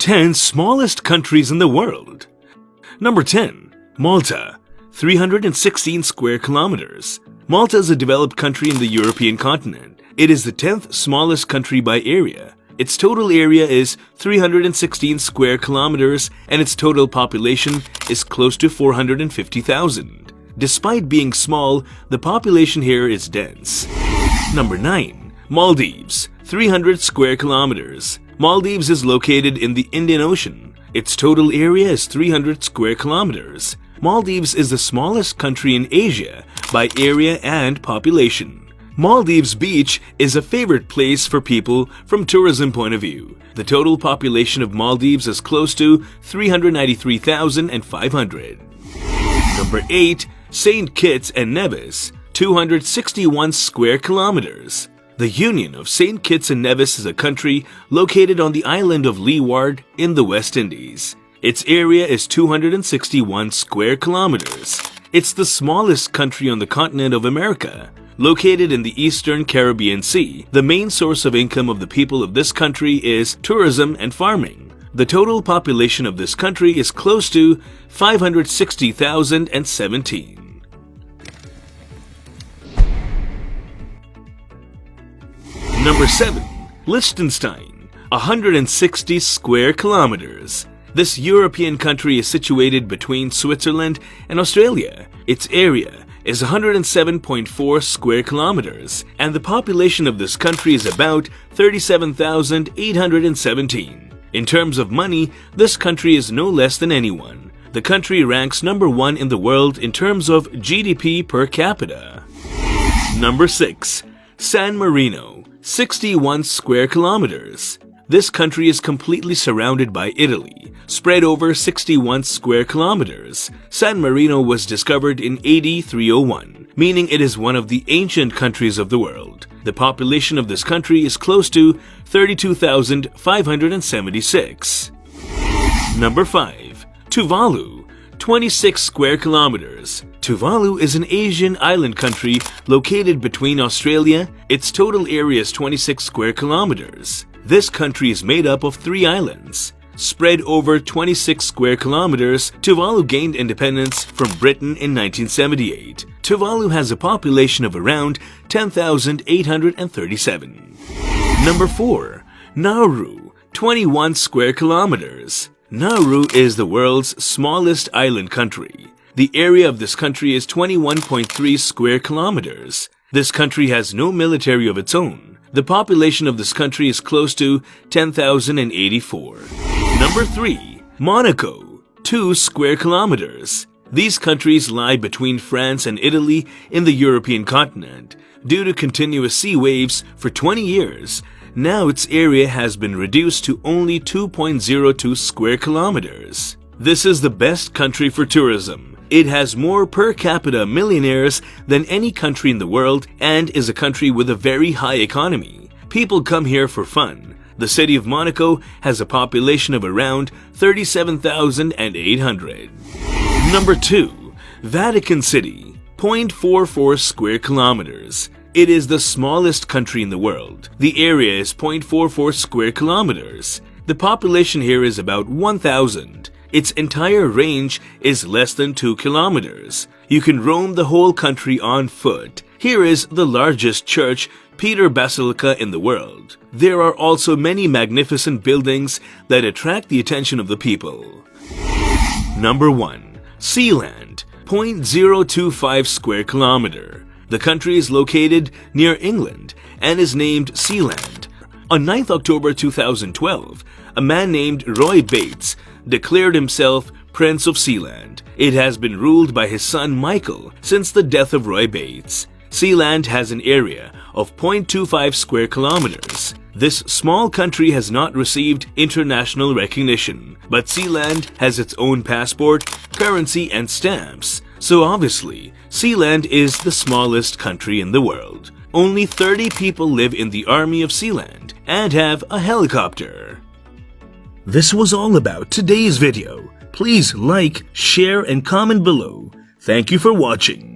10 smallest countries in the world. Number 10. Malta, 316 square kilometers. Malta is a developed country in the European continent. It is the 10th smallest country by area. Its total area is 316 square kilometers and its total population is close to 450,000. Despite being small, the population here is dense. Number 9. Maldives, 300 square kilometers. Maldives is located in the Indian Ocean. Its total area is 300 square kilometers. Maldives is the smallest country in Asia by area and population. Maldives Beach is a favorite place for people from tourism point of view. The total population of Maldives is close to 393,500. Number 8. St. Kitts and Nevis, 261 square kilometers. The Union of St. Kitts and Nevis is a country located on the island of Leeward in the West Indies. Its area is 261 square kilometers. It's the smallest country on the continent of America. Located in the Eastern Caribbean Sea, the main source of income of the people of this country is tourism and farming. The total population of this country is close to 560,017. Number 7. Liechtenstein, 160 square kilometers. This European country is situated between Switzerland and Australia. Its area is 107.4 square kilometers, and the population of this country is about 37,817. In terms of money, this country is no less than anyone. The country ranks number 1 in the world in terms of GDP per capita. Number 6. San Marino, 61 square kilometers. This country is completely surrounded by Italy, spread over 61 square kilometers. San Marino was discovered in AD 301, meaning it is one of the ancient countries of the world. The population of this country is close to 32,576. Number 5. Tuvalu, 26 square kilometers. Tuvalu is an Asian island country located between Australia. Its total area is 26 square kilometers. This country is made up of 3 islands. Spread over 26 square kilometers, Tuvalu gained independence from Britain in 1978. Tuvalu has a population of around 10,837. Number 4. Nauru, 21 square kilometers. Nauru is the world's smallest island country. The area of this country is 21.3 square kilometers. This country has no military of its own. The population of this country is close to 10,084. Number 3. Monaco, 2 square kilometers. These countries lie between France and Italy in the European continent. Due to continuous sea waves for 20 years, now its area has been reduced to only 2.02 square kilometers. This is the best country for tourism. It has more per capita millionaires than any country in the world and is a country with a very high economy. People come here for fun. The city of Monaco has a population of around 37,800. Number 2. Vatican City, 0.44 square kilometers. It is the smallest country in the world. The area is 0.44 square kilometers. The population here is about 1,000. Its entire range is less than 2 kilometers. You can roam the whole country on foot. Here is the largest church, Peter Basilica, in the world. There are also many magnificent buildings that attract the attention of the people. Number 1. Sealand, 0.025 square kilometer. The country is located near England and is named Sealand. On 9th October 2012, a man named Roy Bates declared himself Prince of Sealand. It has been ruled by his son Michael since the death of Roy Bates. Sealand has an area of 0.25 square kilometers. This small country has not received international recognition, but Sealand has its own passport, currency, and stamps. So obviously, Sealand is the smallest country in the world. Only 30 people live in the army of Sealand and have a helicopter. This was all about today's video. Please like, share, and comment below. Thank you for watching.